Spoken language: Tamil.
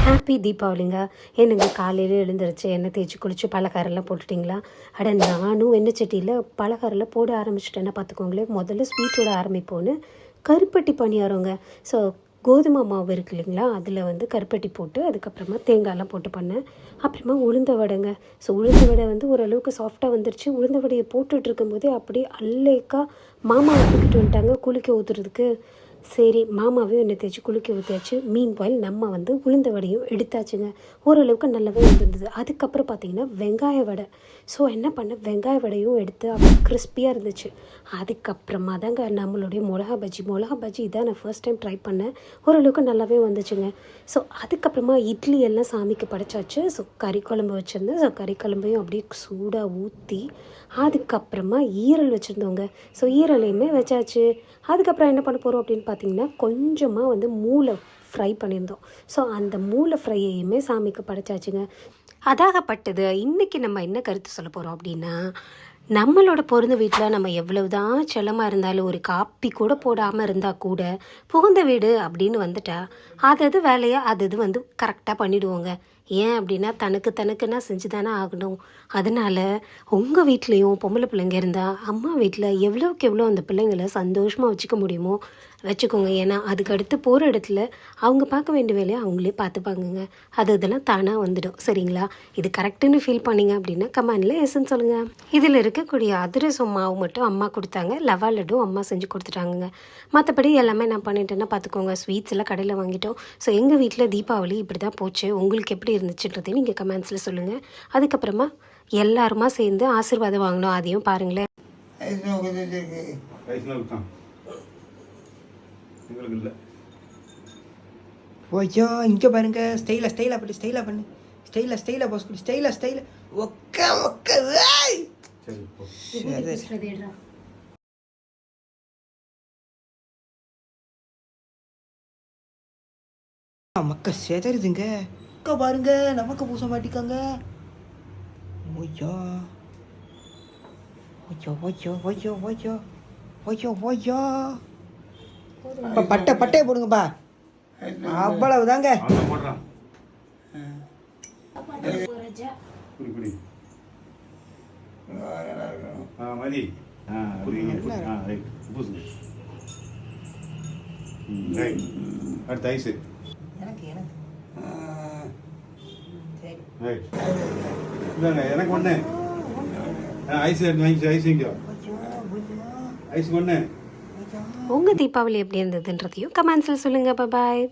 ஹாப்பி தீபாவளிங்க. என்னங்க காலையில் எழுந்திரிச்சு எண்ணெய் தேய்ச்சி குளித்து பலகாரெல்லாம் போட்டுட்டிங்களா? அட நானும் எண்ணெய் சட்டியில் பலகாரெல்லாம் போட ஆரம்பிச்சிட்டேன்னா பார்த்துக்கோங்களேன். முதல்ல ஸ்வீட்டோட ஆரம்பிப்போன்னு கருப்பட்டி பணியாரங்க. ஸோ கோதுமை மாவு இருக்கு இல்லைங்களா, அதில் வந்து கருப்பட்டி போட்டு அதுக்கப்புறமா தேங்காயெல்லாம் போட்டு பண்ணேன். அப்புறமா உளுந்த வடைங்க. ஸோ உளுந்த வடை வந்து ஓரளவுக்கு சாஃப்டாக வந்துருச்சு. உளுந்த வடையை போட்டுட்டு இருக்கும்போதே அப்படியே அல்லேக்கா மாமாவை தூக்கிட்டு வந்துட்டாங்க குளிக்க ஊற்றுறதுக்கு. சரி, மாமாவையும் எண்ணெய் தேய்ச்சி குளிக்க ஊற்றியாச்சு. மீன் பாயில் நம்ம வந்து உளுந்த வடையும் எடுத்தாச்சுங்க. ஓரளவுக்கு நல்லாவே இருந்தது. அதுக்கப்புறம் பார்த்திங்கன்னா வெங்காய வடை. ஸோ என்ன பண்ணேன், வெங்காய வடையும் எடுத்து அப்படி கிறிஸ்பியாக இருந்துச்சு. அதுக்கப்புறமா தாங்க நம்மளுடைய மிளகா பஜ்ஜி இதான் நான் ஃபர்ஸ்ட் டைம் ட்ரை பண்ணேன். ஓரளவுக்கு நல்லாவே வந்துச்சுங்க. ஸோ அதுக்கப்புறமா இட்லி எல்லாம் சாமிக்கு படைச்சாச்சு. ஸோ கறி குழம்பு வச்சுருந்தேன். ஸோ கறி குழம்பையும் அப்படியே சூடாக ஊற்றி அதுக்கப்புறமா ஈரல் வச்சுருந்தோங்க. ஸோ ஈரலையுமே வச்சாச்சு. அதுக்கப்புறம் என்ன பண்ண போகிறோம் அப்படின்னு பார்த்தீங்கன்னா, கொஞ்சமாக வந்து மூளை ஃப்ரை பண்ணியிருந்தோம். ஸோ அந்த மூளை ஃப்ரையையுமே சாமிக்கு படைச்சாச்சுங்க. அதாகப்பட்டது இன்றைக்கி நம்ம என்ன கருத்து சொல்ல போகிறோம் அப்படின்னா, நம்மளோட பிறந்த வீட்டில் நம்ம எவ்வளவு தான் செல்லமாக இருந்தாலும் ஒரு காப்பி கூட போடாமல் இருந்தால் கூட புகுந்த வீடு அப்படின்னு வந்துட்டா அது வேலையாக அது வந்து கரெக்டாக பண்ணிவிடுவோங்க. ஏன் அப்படின்னா தனக்குன்னா செஞ்சு தானே ஆகணும். அதனால் உங்கள் வீட்லேயும் பொம்பளை பிள்ளைங்க இருந்தால் அம்மா வீட்டில் எவ்வளோக்கு எவ்வளோ அந்த பிள்ளைங்களை சந்தோஷமாக வச்சுக்க முடியுமோ வச்சுக்கோங்க. ஏன்னா அதுக்கு அடுத்து போகிற இடத்துல அவங்க பார்க்க வேண்டிய வேலையை அவங்களே பார்த்துப்பாங்கங்க. இதெல்லாம் தானாக வந்துடும். சரிங்களா? இது கரெக்டுன்னு ஃபீல் பண்ணிங்க அப்படின்னா கமெண்டில் எஸ்ன்னு சொல்லுங்கள். இதில் இருக்கக்கூடிய அதிரசம் மாவு மட்டும் அம்மா கொடுத்தாங்க. லவா லட்டும் அம்மா செஞ்சு கொடுத்துட்டாங்க. மற்றபடி எல்லாமே நான் பண்ணிட்டேன்னா பார்த்துக்கோங்க. ஸ்வீட்ஸ் எல்லாம் கடையில் வாங்கிட்டோம். ஸோ எங்கள் வீட்டில் தீபாவளி இப்படி தான் போச்சு. உங்களுக்கு எப்படி இருந்துச்சுன்றதையும் நீங்கள் கமெண்ட்ஸில் சொல்லுங்கள். அதுக்கப்புறமா எல்லாருமா சேர்ந்து ஆசீர்வாதம் வாங்கினோம். அதையும் பாருங்களேன். ஓய்யோ இங்கே பாருங்க, ஸ்டைலாக பண்ணு, ஸ்டைலாக போஸ் பண்ணி, ஸ்டைலாக ஒக்க மக்க செதறுதுங்க. அக்கா பாருங்க, நமக்கு பூச மாட்டிக்காங்க. ஓய்யோ ஓய்யோ ஓய்யோ ஓய்யோ ஓய்யோ ஓய்யோ ஓய்யோ பட்டையை போடுங்கப்பா. அவ்வளவு தாங்க. எனக்கு ஒண்ணு ஐஸ் ஐஸ் ஒண்ணு. உங்கள் தீபாவளி எப்படி இருந்ததுன்றதையும் கமெண்ட்ஸில் சொல்லுங்கள். பாய்.